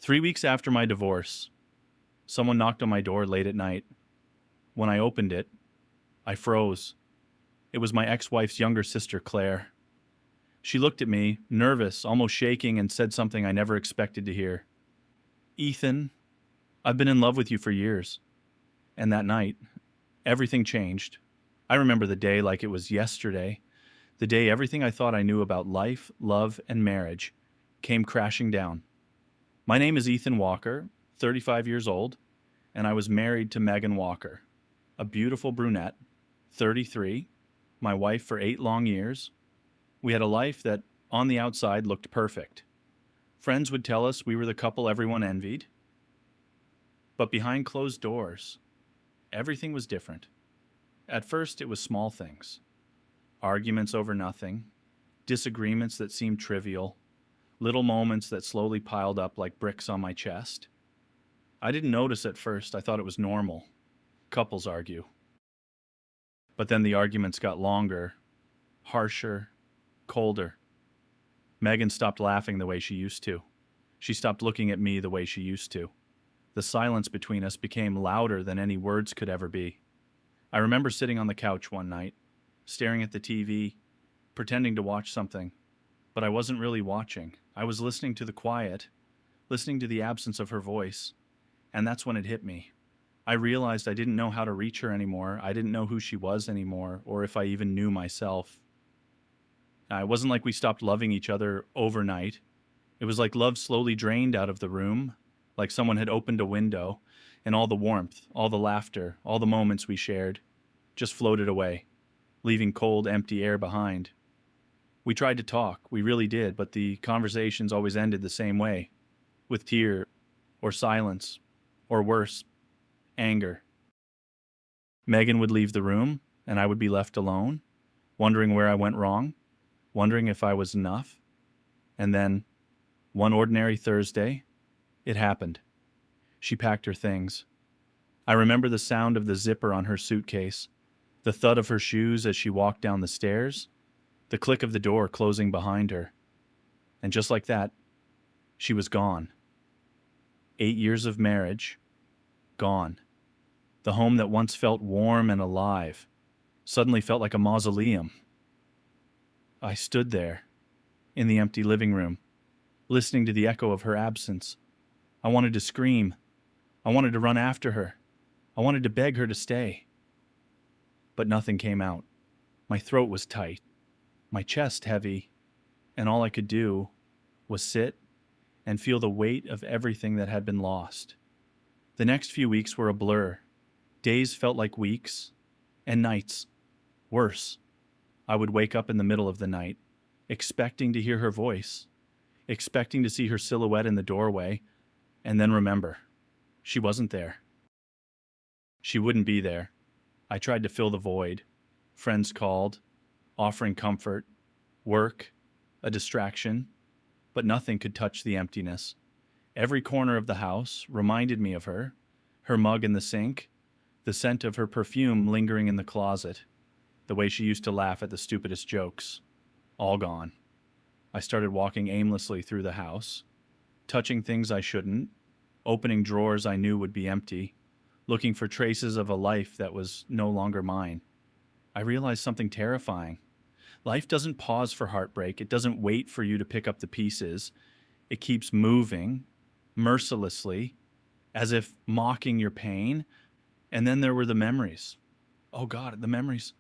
3 weeks after my divorce, someone knocked on my door late at night. When I opened it, I froze. It was my ex-wife's younger sister, Claire. She looked at me, nervous, almost shaking, and said something I never expected to hear. "Ethan, I've been in love with you for years." And that night, everything changed. I remember the day like it was yesterday. The day everything I thought I knew about life, love, and marriage came crashing down. My name is Ethan Walker, 35 years old, and I was married to Megan Walker, a beautiful brunette, 33, my wife for 8 long years. We had a life that, on the outside, looked perfect. Friends would tell us we were the couple everyone envied. But behind closed doors, everything was different. At first, it was small things. Arguments over nothing, disagreements that seemed trivial, little moments that slowly piled up like bricks on my chest. I didn't notice at first. I thought it was normal. Couples argue. But then the arguments got longer, harsher, colder. Megan stopped laughing the way she used to. She stopped looking at me the way she used to. The silence between us became louder than any words could ever be. I remember sitting on the couch one night, staring at the TV, pretending to watch something. But I wasn't really watching. I was listening to the quiet, listening to the absence of her voice. And that's when it hit me. I realized I didn't know how to reach her anymore. I didn't know who she was anymore, or if I even knew myself. It wasn't like we stopped loving each other overnight. It was like love slowly drained out of the room, like someone had opened a window, and all the warmth, all the laughter, all the moments we shared just floated away, leaving cold, empty air behind. We tried to talk, we really did, but the conversations always ended the same way, with tear, or silence, or worse, anger. Megan would leave the room, and I would be left alone, wondering where I went wrong, wondering if I was enough. And then, one ordinary Thursday, it happened. She packed her things. I remember the sound of the zipper on her suitcase, the thud of her shoes as she walked down the stairs, the click of the door closing behind her. And just like that, she was gone. 8 years of marriage, gone. The home that once felt warm and alive suddenly felt like a mausoleum. I stood there, in the empty living room, listening to the echo of her absence. I wanted to scream. I wanted to run after her. I wanted to beg her to stay. But nothing came out. My throat was tight, my chest heavy, and all I could do was sit and feel the weight of everything that had been lost. The next few weeks were a blur. Days felt like weeks, and nights, worse. I would wake up in the middle of the night, expecting to hear her voice, expecting to see her silhouette in the doorway, and then remember, she wasn't there. She wouldn't be there. I tried to fill the void. Friends called, offering comfort, work, a distraction, but nothing could touch the emptiness. Every corner of the house reminded me of her mug in the sink, the scent of her perfume lingering in the closet, the way she used to laugh at the stupidest jokes. All gone. I started walking aimlessly through the house, touching things I shouldn't, opening drawers I knew would be empty, looking for traces of a life that was no longer mine. I realized something terrifying. Life doesn't pause for heartbreak. It doesn't wait for you to pick up the pieces. It keeps moving, mercilessly, as if mocking your pain. And then there were the memories. Oh God, the memories.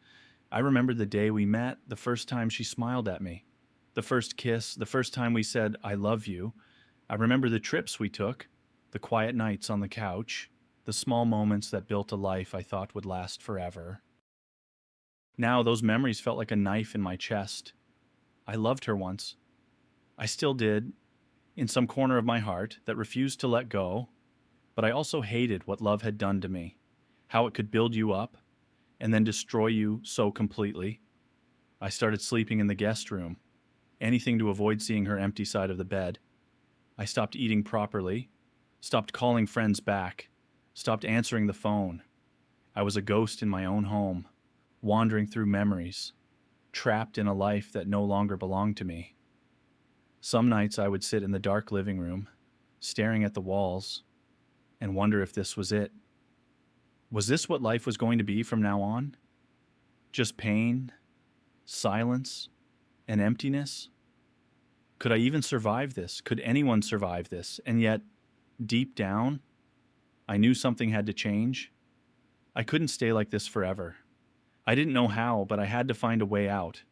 I remember the day we met, the first time she smiled at me, the first kiss, the first time we said, "I love you." I remember the trips we took, the quiet nights on the couch, the small moments that built a life I thought would last forever. Now those memories felt like a knife in my chest. I loved her once. I still did, in some corner of my heart that refused to let go, but I also hated what love had done to me, how it could build you up and then destroy you so completely. I started sleeping in the guest room, anything to avoid seeing her empty side of the bed. I stopped eating properly, stopped calling friends back, stopped answering the phone. I was a ghost in my own home, wandering through memories, trapped in a life that no longer belonged to me. Some nights I would sit in the dark living room, staring at the walls, and wonder if this was it. Was this what life was going to be from now on? Just pain, silence, and emptiness? Could I even survive this? Could anyone survive this? And yet, deep down, I knew something had to change. I couldn't stay like this forever. I didn't know how, but I had to find a way out,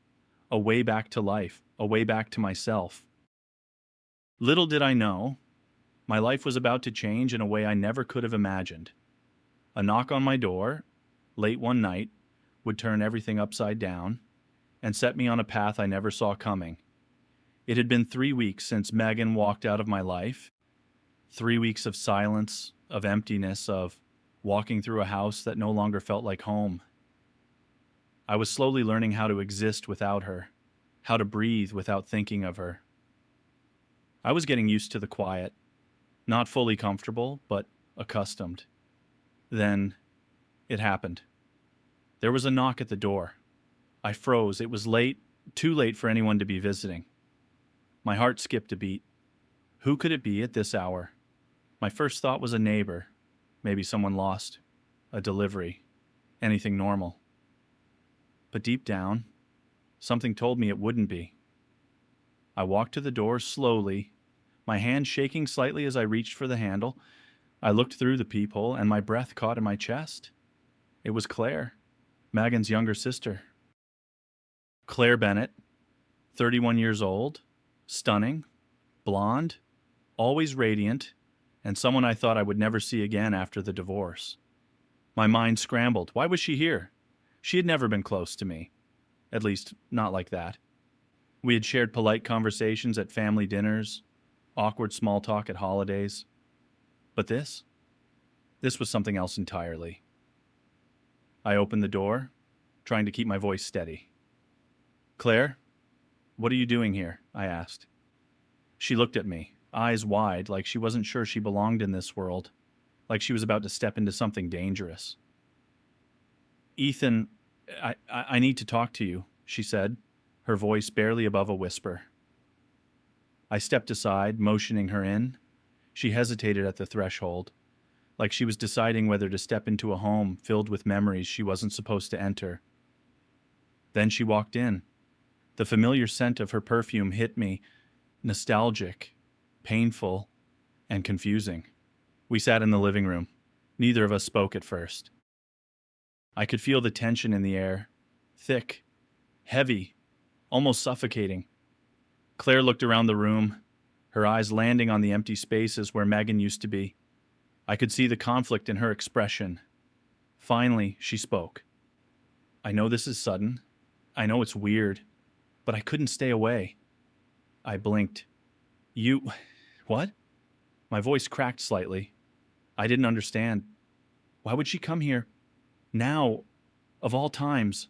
a way back to life, a way back to myself. Little did I know, my life was about to change in a way I never could have imagined. A knock on my door, late one night, would turn everything upside down and set me on a path I never saw coming. It had been 3 weeks since Megan walked out of my life. 3 weeks of silence, of emptiness, of walking through a house that no longer felt like home. I was slowly learning how to exist without her, how to breathe without thinking of her. I was getting used to the quiet, not fully comfortable, but accustomed. Then, it happened. There was a knock at the door. I froze. It was late, too late for anyone to be visiting. My heart skipped a beat. Who could it be at this hour? My first thought was a neighbor, maybe someone lost, a delivery, anything normal. But deep down, something told me it wouldn't be. I walked to the door slowly, my hand shaking slightly as I reached for the handle. I looked through the peephole and my breath caught in my chest. It was Claire, Megan's younger sister. Claire Bennett, 31 years old, stunning, blonde, always radiant, and someone I thought I would never see again after the divorce. My mind scrambled. Why was she here? She had never been close to me. At least, not like that. We had shared polite conversations at family dinners, awkward small talk at holidays. But this was something else entirely. I opened the door, trying to keep my voice steady. Claire, what are you doing here? I asked. She looked at me, eyes wide, like she wasn't sure she belonged in this world, like she was about to step into something dangerous. Ethan, I need to talk to you, she said, her voice barely above a whisper. I stepped aside, motioning her in. She hesitated at the threshold, like she was deciding whether to step into a home filled with memories she wasn't supposed to enter. Then she walked in. The familiar scent of her perfume hit me, nostalgic, painful, and confusing. We sat in the living room. Neither of us spoke at first. I could feel the tension in the air, thick, heavy, almost suffocating. Claire looked around the room, her eyes landing on the empty spaces where Megan used to be. I could see the conflict in her expression. Finally, she spoke. I know this is sudden. I know it's weird, but I couldn't stay away. I blinked. You... what? My voice cracked slightly. I didn't understand. Why would she come here? Now, of all times.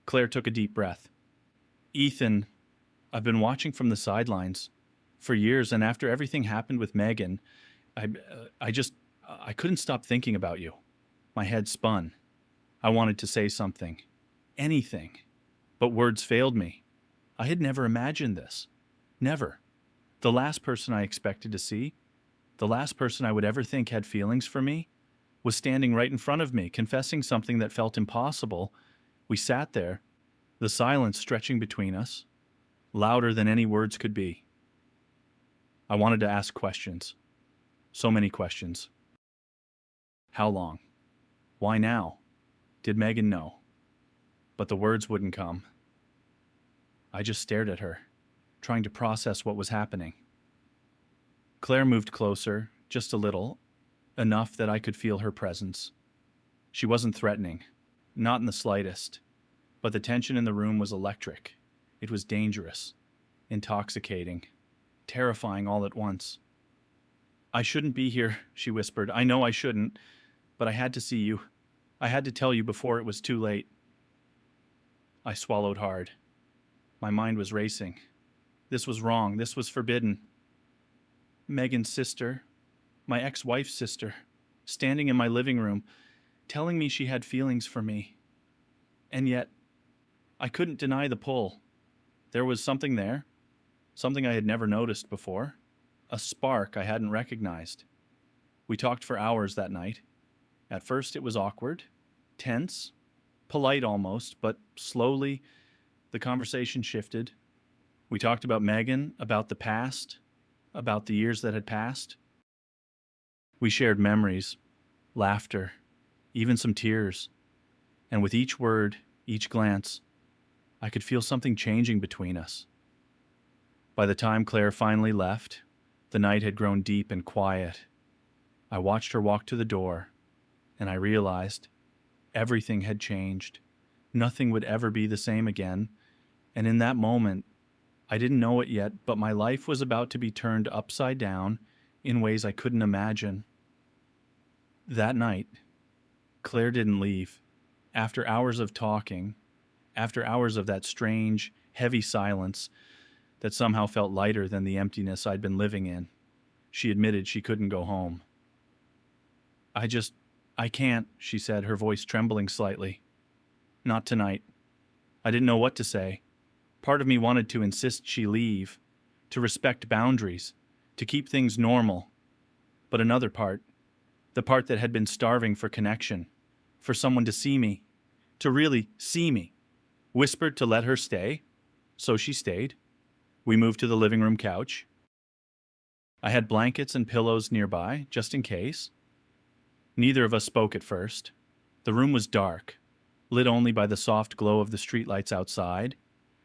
Claire took a deep breath. Ethan, I've been watching from the sidelines for years, and after everything happened with Megan, I couldn't stop thinking about you. My head spun. I wanted to say something. Anything. But words failed me. I had never imagined this. Never. The last person I expected to see, the last person I would ever think had feelings for me, was standing right in front of me, confessing something that felt impossible. We sat there, the silence stretching between us, louder than any words could be. I wanted to ask questions. So many questions. How long? Why now? Did Megan know? But the words wouldn't come. I just stared at her, trying to process what was happening. Claire moved closer, just a little, enough that I could feel her presence. She wasn't threatening, not in the slightest, but the tension in the room was electric. It was dangerous, intoxicating, terrifying all at once. I shouldn't be here, she whispered. I know I shouldn't, but I had to see you. I had to tell you before it was too late. I swallowed hard. My mind was racing. This was wrong. This was forbidden. Megan's sister, my ex-wife's sister, standing in my living room, telling me she had feelings for me. And yet, I couldn't deny the pull. There was something there, something I had never noticed before. a spark I hadn't recognized. We talked for hours that night. At first, it was awkward, tense, polite almost, but slowly the conversation shifted. We talked about Megan, about the past, about the years that had passed. We shared memories, laughter, even some tears. And with each word, each glance, I could feel something changing between us. By the time Claire finally left, the night had grown deep and quiet. I watched her walk to the door, and I realized everything had changed. Nothing would ever be the same again, and in that moment, I didn't know it yet, but my life was about to be turned upside down in ways I couldn't imagine. That night, Claire didn't leave. After hours of talking, after hours of that strange, heavy silence that somehow felt lighter than the emptiness I'd been living in, she admitted she couldn't go home. I can't, she said, her voice trembling slightly. Not tonight. I didn't know what to say. Part of me wanted to insist she leave, to respect boundaries, to keep things normal. But another part, the part that had been starving for connection, for someone to see me, to really see me, whispered to let her stay. So she stayed. We moved to the living room couch. I had blankets and pillows nearby, just in case. Neither of us spoke at first. The room was dark, lit only by the soft glow of the streetlights outside.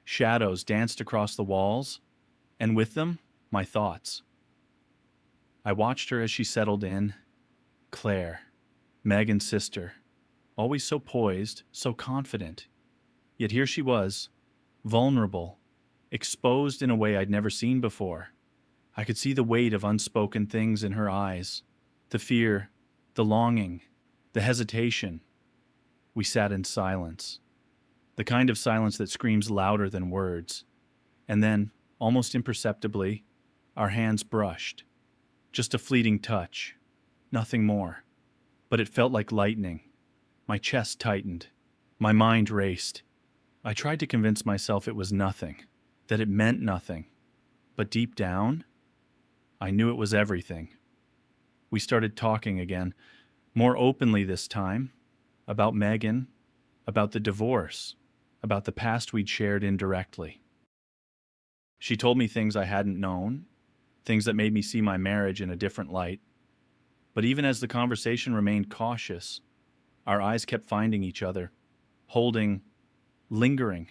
Shadows danced across the walls, and with them, my thoughts. I watched her as she settled in. Claire, Megan's sister, always so poised, so confident. Yet here she was, vulnerable, exposed in a way I'd never seen before. I could see the weight of unspoken things in her eyes, the fear, the longing, the hesitation. We sat in silence, the kind of silence that screams louder than words. And then, almost imperceptibly, our hands brushed. Just a fleeting touch, nothing more. But it felt like lightning. My chest tightened. My mind raced. I tried to convince myself it was nothing, that it meant nothing. But deep down, I knew it was everything. We started talking again, more openly this time, about Megan, about the divorce, about the past we'd shared indirectly. She told me things I hadn't known, things that made me see my marriage in a different light. But even as the conversation remained cautious, our eyes kept finding each other, holding, lingering.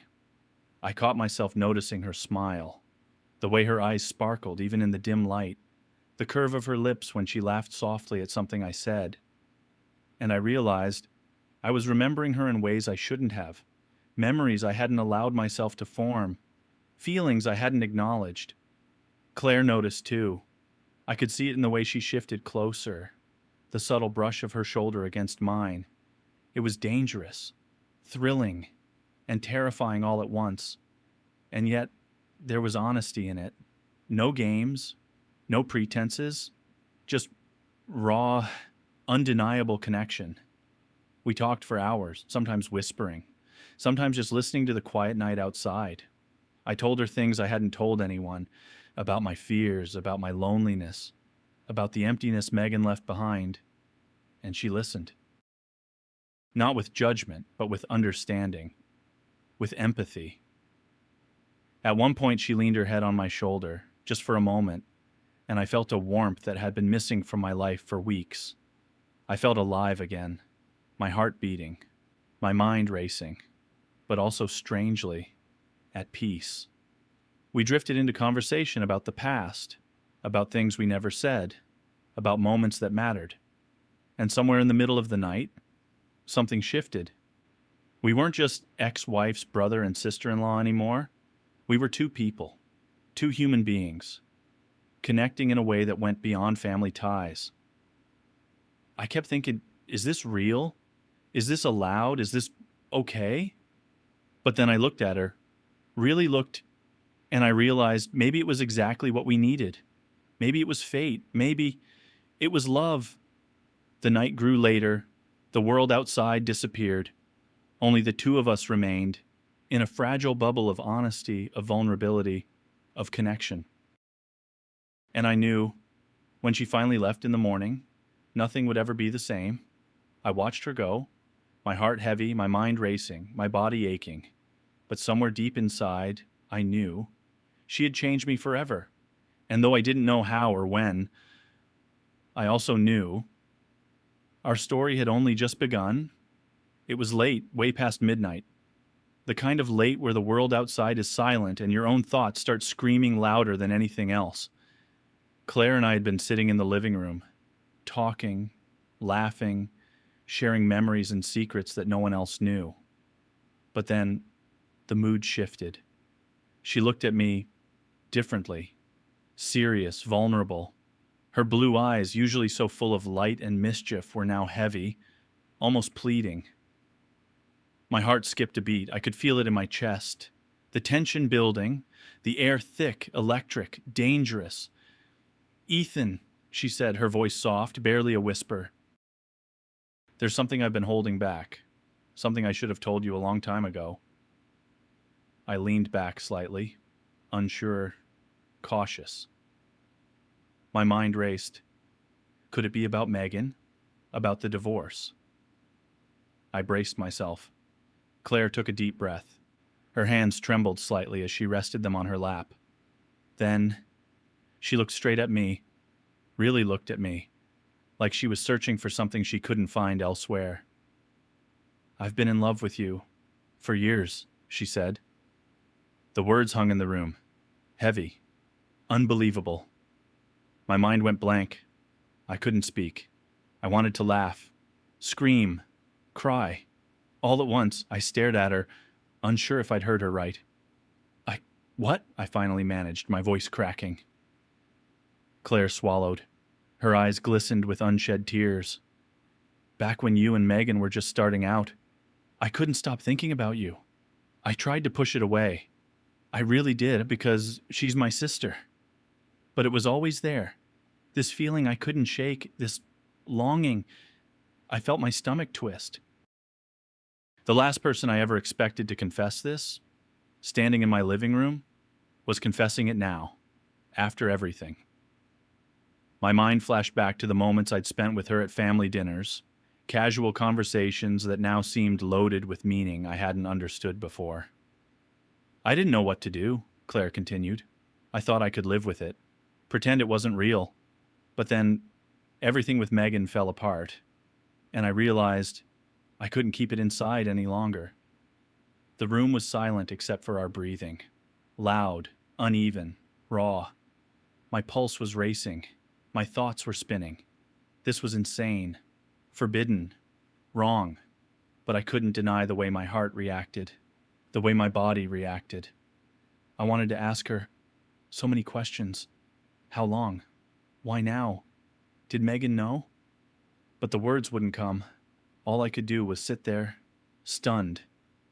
I caught myself noticing her smile, the way her eyes sparkled even in the dim light, the curve of her lips when she laughed softly at something I said. And I realized I was remembering her in ways I shouldn't have, memories I hadn't allowed myself to form, feelings I hadn't acknowledged. Claire noticed too. I could see it in the way she shifted closer, the subtle brush of her shoulder against mine. It was dangerous, thrilling, and terrifying all at once. And yet, there was honesty in it. No games, no pretenses, just raw, undeniable connection. We talked for hours, sometimes whispering, sometimes just listening to the quiet night outside. I told her things I hadn't told anyone, about my fears, about my loneliness, about the emptiness Megan left behind, and she listened. Not with judgment, but with understanding, with empathy. At one point, she leaned her head on my shoulder, just for a moment, and I felt a warmth that had been missing from my life for weeks. I felt alive again, my heart beating, my mind racing, but also strangely at peace. We drifted into conversation about the past, about things we never said, about moments that mattered. And somewhere in the middle of the night, something shifted. We weren't just ex-wife's brother and sister-in-law anymore. We were two people, two human beings, connecting in a way that went beyond family ties. I kept thinking, is this real? Is this allowed? Is this okay? But then I looked at her, really looked, and I realized maybe it was exactly what we needed. Maybe it was fate. Maybe it was love. The night grew later. The world outside disappeared. Only the two of us remained in a fragile bubble of honesty, of vulnerability, of connection. And I knew when she finally left in the morning, nothing would ever be the same. I watched her go, my heart heavy, my mind racing, my body aching. But somewhere deep inside, I knew she had changed me forever. And though I didn't know how or when, I also knew our story had only just begun. It was late, way past midnight. The kind of late where the world outside is silent and your own thoughts start screaming louder than anything else. Claire and I had been sitting in the living room, talking, laughing, sharing memories and secrets that no one else knew. But then the mood shifted. She looked at me differently, serious, vulnerable. Her blue eyes, usually so full of light and mischief, were now heavy, almost pleading. My heart skipped a beat. I could feel it in my chest. The tension building, the air thick, electric, dangerous. "Ethan," she said, her voice soft, barely a whisper. "There's something I've been holding back. Something I should have told you a long time ago." I leaned back slightly, unsure, cautious. My mind raced. Could it be about Megan? About the divorce? I braced myself. Claire took a deep breath. Her hands trembled slightly as she rested them on her lap. Then she looked straight at me, really looked at me, like she was searching for something she couldn't find elsewhere. "I've been in love with you for years," she said. The words hung in the room, heavy, unbelievable. My mind went blank. I couldn't speak. I wanted to laugh, scream, cry. All at once, I stared at her, unsure if I'd heard her right. What?" I finally managed, my voice cracking. Claire swallowed. Her eyes glistened with unshed tears. "Back when you and Megan were just starting out, I couldn't stop thinking about you. I tried to push it away. I really did, because she's my sister. But it was always there. This feeling I couldn't shake, this longing. I felt my stomach twist. The last person I ever expected to confess this, standing in my living room, was confessing it now, after everything. My mind flashed back to the moments I'd spent with her at family dinners, casual conversations that now seemed loaded with meaning I hadn't understood before. "I didn't know what to do," Claire continued. "I thought I could live with it, pretend it wasn't real. But then everything with Megan fell apart, and I realized I couldn't keep it inside any longer." The room was silent except for our breathing. Loud, uneven, raw. My pulse was racing. My thoughts were spinning. This was insane, forbidden, wrong. But I couldn't deny the way my heart reacted, the way my body reacted. I wanted to ask her so many questions. How long? Why now? Did Megan know? But the words wouldn't come. All I could do was sit there, stunned,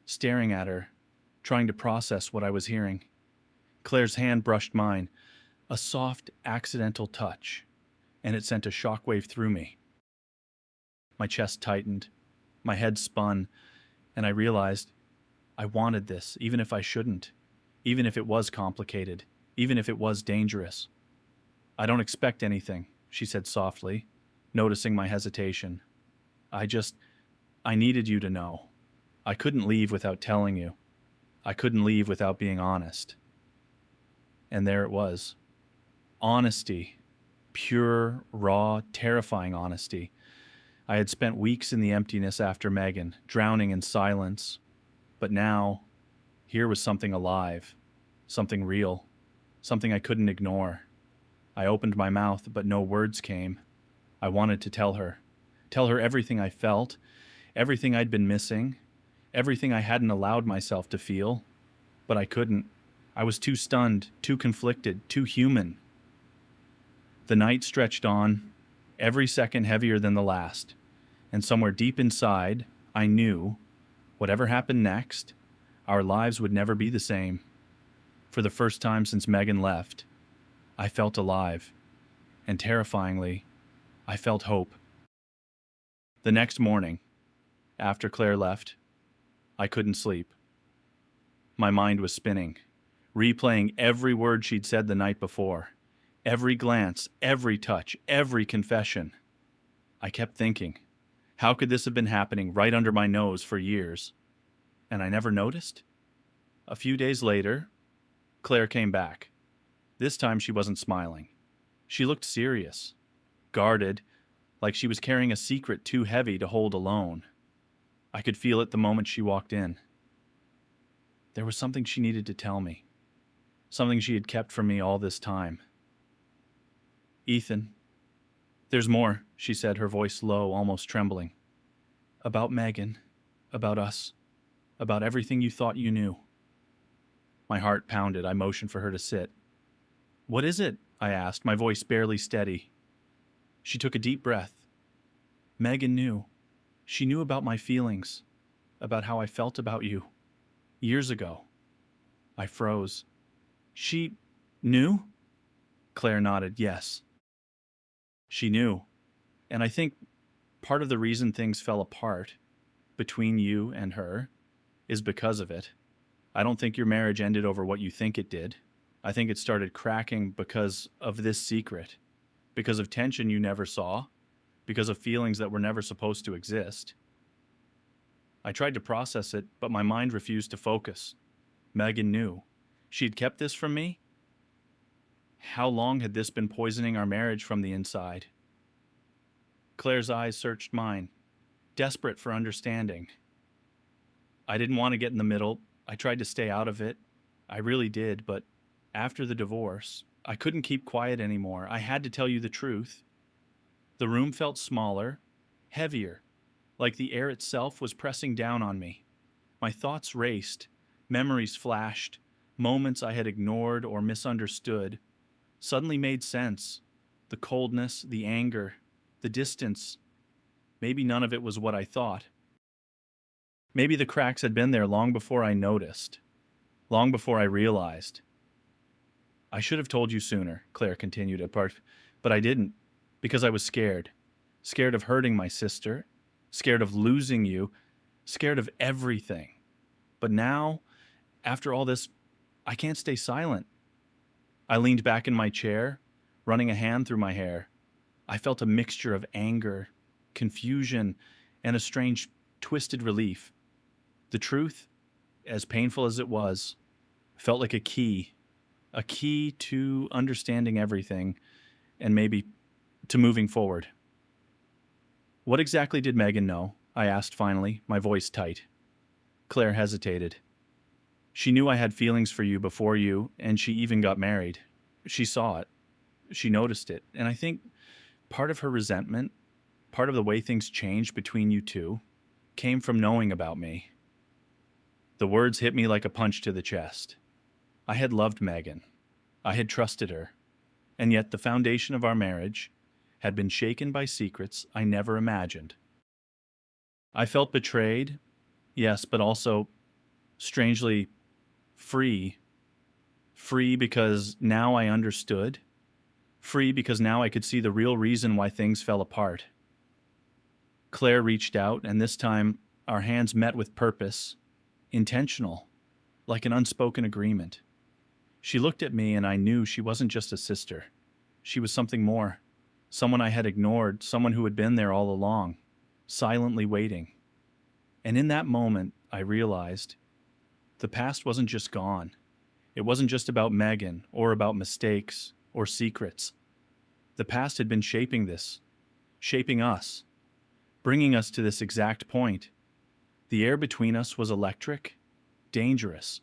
staring at her, trying to process what I was hearing. Claire's hand brushed mine, a soft, accidental touch, and it sent a shockwave through me. My chest tightened, my head spun, and I realized I wanted this, even if I shouldn't, even if it was complicated, even if it was dangerous. "I don't expect anything," she said softly, noticing my hesitation. I needed you to know. I couldn't leave without telling you. I couldn't leave without being honest." And there it was. Honesty. Pure, raw, terrifying honesty. I had spent weeks in the emptiness after Megan, drowning in silence. But now, here was something alive, something real, something I couldn't ignore. I opened my mouth, but no words came. I wanted to tell her everything I felt, everything I'd been missing, everything I hadn't allowed myself to feel. But I couldn't. I was too stunned, too conflicted, too human. The night stretched on, every second heavier than the last. And somewhere deep inside, I knew, whatever happened next, our lives would never be the same. For the first time since Megan left, I felt alive. And terrifyingly, I felt hope. The next morning, after Claire left, I couldn't sleep. My mind was spinning, replaying every word she'd said the night before, Every glance, every touch, every confession. I kept thinking, how could this have been happening right under my nose for years? And I never noticed? A few days later, Claire came back. This time she wasn't smiling. She looked serious, guarded, like she was carrying a secret too heavy to hold alone. I could feel it the moment she walked in. There was something she needed to tell me, something she had kept from me all this time. Ethan, there's more, she said, her voice low, almost trembling. About Megan, about us, about everything you thought you knew. My heart pounded. I motioned for her to sit. What is it? I asked, my voice barely steady. She took a deep breath. Megan knew. She knew about my feelings, about how I felt about you, years ago. I froze. She knew? Claire nodded, yes. She knew. And I think part of the reason things fell apart between you and her is because of it. I don't think your marriage ended over what you think it did. I think it started cracking because of this secret, because of tension you never saw, because of feelings that were never supposed to exist. I tried to process it, but my mind refused to focus. Megan knew. She had kept this from me? How long had this been poisoning our marriage from the inside? Claire's eyes searched mine, desperate for understanding. I didn't want to get in the middle. I tried to stay out of it. I really did, but after the divorce, I couldn't keep quiet anymore. I had to tell you the truth. The room felt smaller, heavier, like the air itself was pressing down on me. My thoughts raced, memories flashed, moments I had ignored or misunderstood suddenly made sense. The coldness, the anger, the distance. Maybe none of it was what I thought. Maybe the cracks had been there long before I noticed, long before I realized. I should have told you sooner, Claire continued apart, but I didn't, because I was scared. Scared of hurting my sister, scared of losing you, scared of everything. But now, after all this, I can't stay silent. I leaned back in my chair, running a hand through my hair. I felt a mixture of anger, confusion, and a strange, twisted relief. The truth, as painful as it was, felt like a key to understanding everything and maybe to moving forward. What exactly did Megan know? I asked finally, my voice tight. Claire hesitated. She knew I had feelings for you before you, and she even got married. She saw it. She noticed it. And I think part of her resentment, part of the way things changed between you two, came from knowing about me. The words hit me like a punch to the chest. I had loved Megan. I had trusted her. And yet the foundation of our marriage had been shaken by secrets I never imagined. I felt betrayed, yes, but also strangely free. Free because now I understood. Free because now I could see the real reason why things fell apart. Claire reached out, and this time our hands met with purpose, intentional, like an unspoken agreement. She looked at me, and I knew she wasn't just a sister. She was something more, someone I had ignored, someone who had been there all along, silently waiting. And in that moment, I realized the past wasn't just gone. It wasn't just about Megan or about mistakes or secrets. The past had been shaping this, shaping us, bringing us to this exact point. The air between us was electric, dangerous,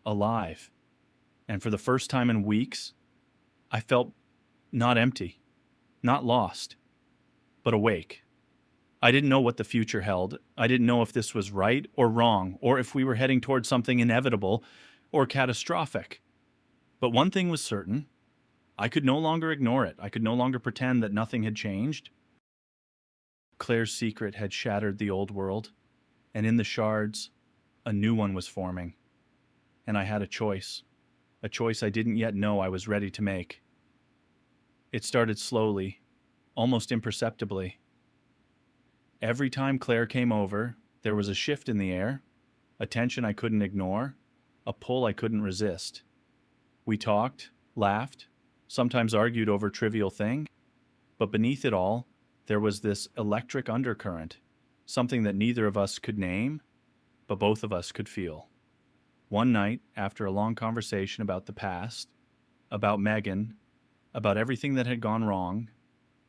alive. And for the first time in weeks, I felt not empty, not lost, but awake. I didn't know what the future held. I didn't know if this was right or wrong, or if we were heading towards something inevitable or catastrophic. But one thing was certain. I could no longer ignore it. I could no longer pretend that nothing had changed. Claire's secret had shattered the old world, and in the shards, a new one was forming. And I had a choice I didn't yet know I was ready to make. It started slowly, almost imperceptibly. Every time Claire came over, there was a shift in the air, a tension I couldn't ignore, a pull I couldn't resist. We talked, laughed, sometimes argued over trivial things, but beneath it all, there was this electric undercurrent, something that neither of us could name, but both of us could feel. One night, after a long conversation about the past, about Megan, about everything that had gone wrong,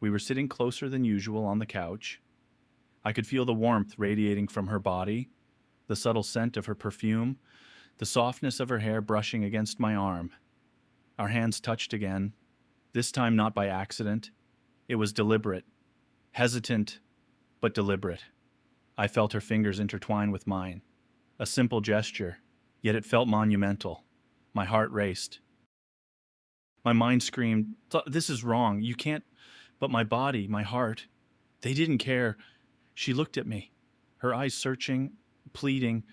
we were sitting closer than usual on the couch. I could feel the warmth radiating from her body, the subtle scent of her perfume, the softness of her hair brushing against my arm. Our hands touched again, this time not by accident. It was deliberate, hesitant, but deliberate. I felt her fingers intertwine with mine. A simple gesture, yet it felt monumental. My heart raced. My mind screamed, "This is wrong. You can't..." But my body, my heart, they didn't care. She looked at me, her eyes searching, pleading,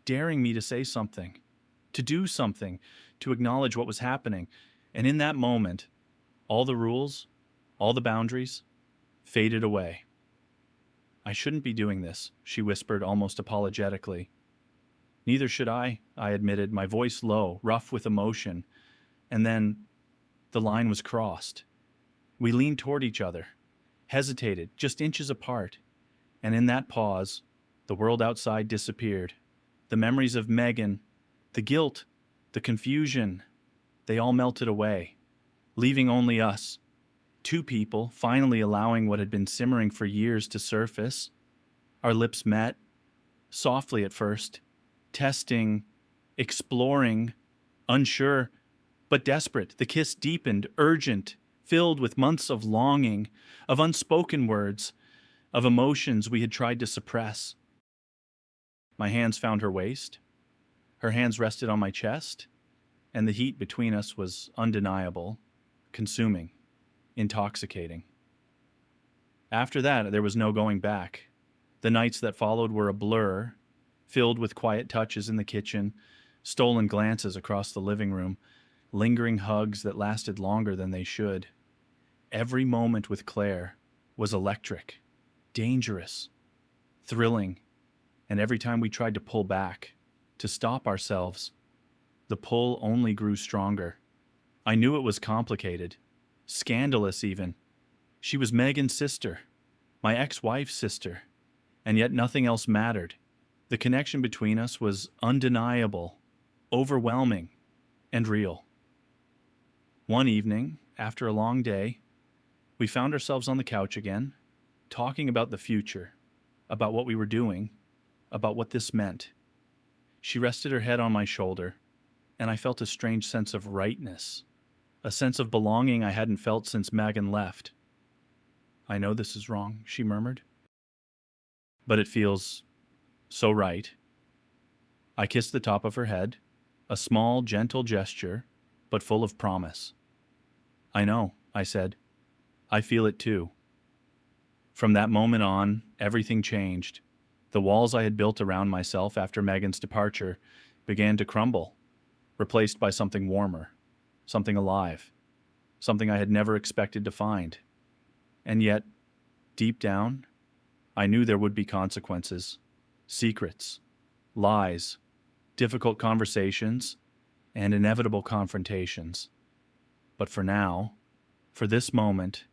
daring me to say something, to do something, to acknowledge what was happening. And in that moment, all the rules, all the boundaries, faded away. "I shouldn't be doing this," she whispered almost apologetically. "Neither should I admitted, my voice low, rough with emotion. And then the line was crossed. We leaned toward each other, hesitated, just inches apart. And in that pause, the world outside disappeared. The memories of Megan, the guilt, the confusion, they all melted away, leaving only us, two people finally allowing what had been simmering for years to surface. Our lips met, softly at first, testing, exploring, unsure, but desperate. The kiss deepened, urgent, filled with months of longing, of unspoken words, of emotions we had tried to suppress. My hands found her waist. Her hands rested on my chest, and the heat between us was undeniable, consuming, intoxicating. After that, there was no going back. The nights that followed were a blur, filled with quiet touches in the kitchen, stolen glances across the living room, lingering hugs that lasted longer than they should. Every moment with Claire was electric, dangerous, thrilling, and every time we tried to pull back, to stop ourselves, the pull only grew stronger. I knew it was complicated, scandalous even. She was Megan's sister, my ex-wife's sister, and yet nothing else mattered. The connection between us was undeniable, overwhelming, and real. One evening, after a long day, we found ourselves on the couch again, talking about the future, about what we were doing, about what this meant. She rested her head on my shoulder, and I felt a strange sense of rightness, a sense of belonging I hadn't felt since Megan left. "I know this is wrong," she murmured, "but it feels so right." I kissed the top of her head, a small, gentle gesture, but full of promise. "I know," I said. "I feel it too." From that moment on, everything changed. The walls I had built around myself after Megan's departure began to crumble, replaced by something warmer, something alive, something I had never expected to find. And yet, deep down, I knew there would be consequences, secrets, lies, difficult conversations, and inevitable confrontations. But for now, for this moment,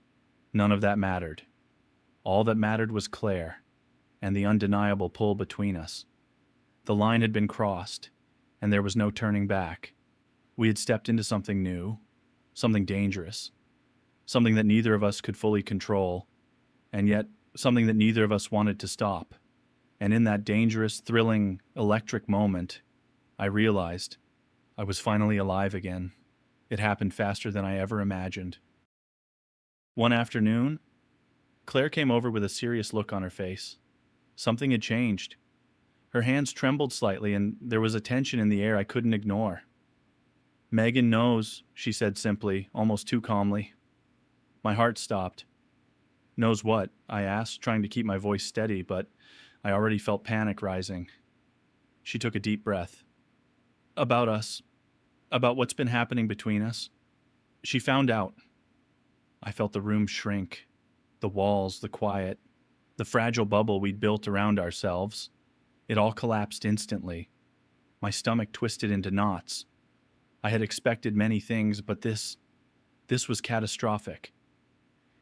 none of that mattered. All that mattered was Claire and the undeniable pull between us. The line had been crossed, and there was no turning back. We had stepped into something new, something dangerous, something that neither of us could fully control, and yet something that neither of us wanted to stop. And in that dangerous, thrilling, electric moment, I realized I was finally alive again. It happened faster than I ever imagined. One afternoon, Claire came over with a serious look on her face. Something had changed. Her hands trembled slightly, and there was a tension in the air I couldn't ignore. "Megan knows," she said simply, almost too calmly. My heart stopped. "Knows what?" I asked, trying to keep my voice steady, but I already felt panic rising. She took a deep breath. "About us. About what's been happening between us. She found out." I felt the room shrink. The walls, the quiet, the fragile bubble we'd built around ourselves. It all collapsed instantly. My stomach twisted into knots. I had expected many things, but this This was catastrophic.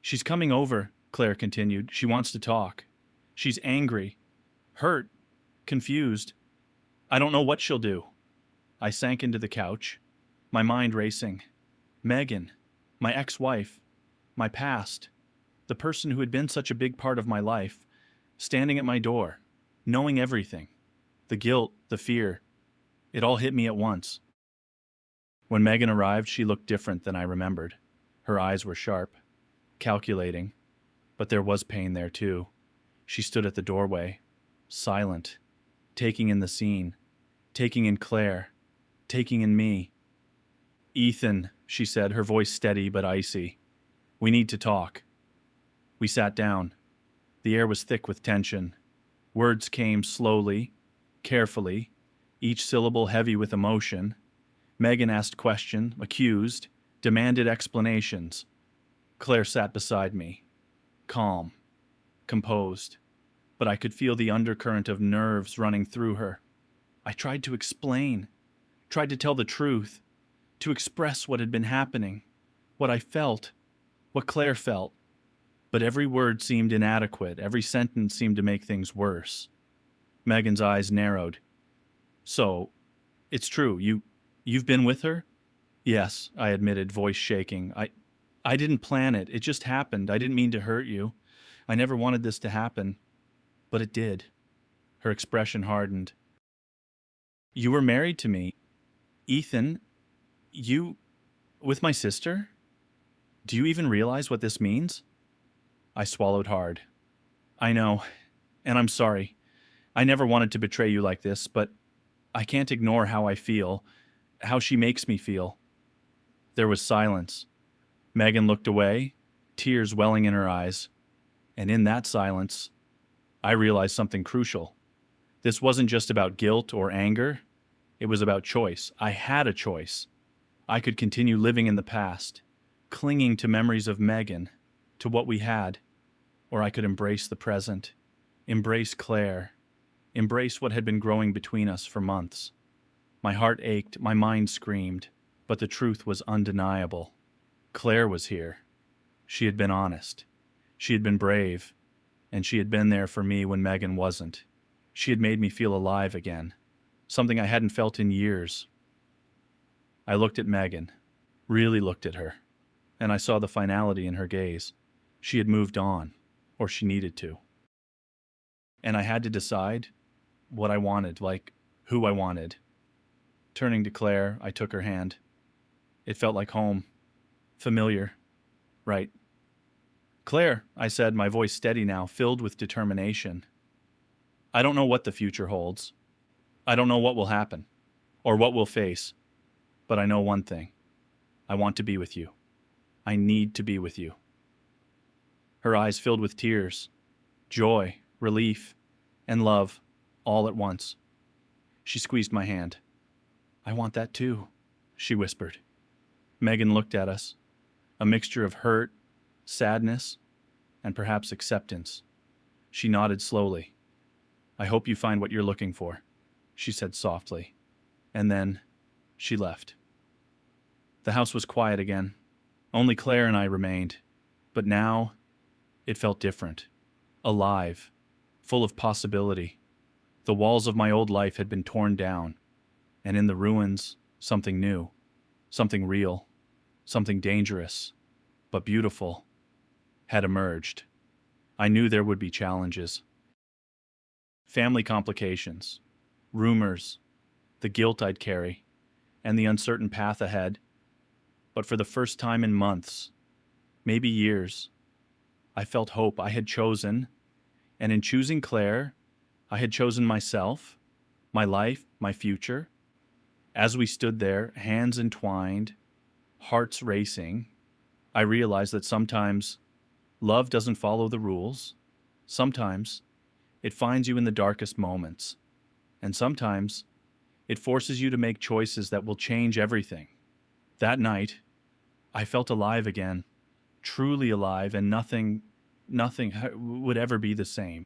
"She's coming over," Claire continued. "She wants to talk. She's angry, hurt, confused. I don't know what she'll do." I sank into the couch, my mind racing. Megan, my ex-wife, my past, the person who had been such a big part of my life, standing at my door, knowing everything. The guilt, the fear, it all hit me at once. When Megan arrived, she looked different than I remembered. Her eyes were sharp, calculating, but there was pain there too. She stood at the doorway, silent, taking in the scene, taking in Claire, taking in me. "Ethan," she said, her voice steady but icy. "We need to talk." We sat down. The air was thick with tension. Words came slowly, carefully, each syllable heavy with emotion. Megan asked questions, accused, demanded explanations. Claire sat beside me, calm, composed, but I could feel the undercurrent of nerves running through her. I tried to explain, tried to tell the truth, to express what had been happening, what I felt, what Claire felt. But every word seemed inadequate, every sentence seemed to make things worse. Megan's eyes narrowed. "So, it's true, you've been with her?" "Yes," I admitted, voice shaking. I didn't plan it. It just happened. I didn't mean to hurt you. I never wanted this to happen. But it did." Her expression hardened. "You were married to me. Ethan, you... with my sister? Do you even realize what this means?" I swallowed hard. "I know, and I'm sorry. I never wanted to betray you like this, but I can't ignore how I feel, how she makes me feel." There was silence. Megan looked away, tears welling in her eyes. And in that silence, I realized something crucial. This wasn't just about guilt or anger. It was about choice. I had a choice. I could continue living in the past, clinging to memories of Megan, to what we had, or I could embrace the present, embrace Claire, embrace what had been growing between us for months. My heart ached, my mind screamed, but the truth was undeniable. Claire was here. She had been honest. She had been brave, and she had been there for me when Megan wasn't. She had made me feel alive again, something I hadn't felt in years. I looked at Megan, really looked at her, and I saw the finality in her gaze. She had moved on, or she needed to. And I had to decide what I wanted, like who I wanted. Turning to Claire, I took her hand. It felt like home. Familiar. Right. "Claire," I said, my voice steady now, filled with determination. "I don't know what the future holds. I don't know what will happen, or what we'll face. But I know one thing. I want to be with you. I need to be with you." Her eyes filled with tears, joy, relief, and love, all at once. She squeezed my hand. "I want that too," she whispered. Megan looked at us, a mixture of hurt, sadness, and perhaps acceptance. She nodded slowly. "I hope you find what you're looking for," she said softly. And then she left. The house was quiet again. Only Claire and I remained. But now it felt different. Alive. Full of possibility. The walls of my old life had been torn down. And in the ruins, something new. Something real. Something dangerous, but beautiful, had emerged. I knew there would be challenges. Family complications, rumors, the guilt I'd carry, and the uncertain path ahead. But for the first time in months, maybe years, I felt hope. I had chosen, and in choosing Claire, I had chosen myself, my life, my future. As we stood there, hands entwined, hearts racing, I realized that sometimes love doesn't follow the rules. Sometimes it finds you in the darkest moments. And sometimes it forces you to make choices that will change everything. That night, I felt alive again, truly alive, and nothing would ever be the same.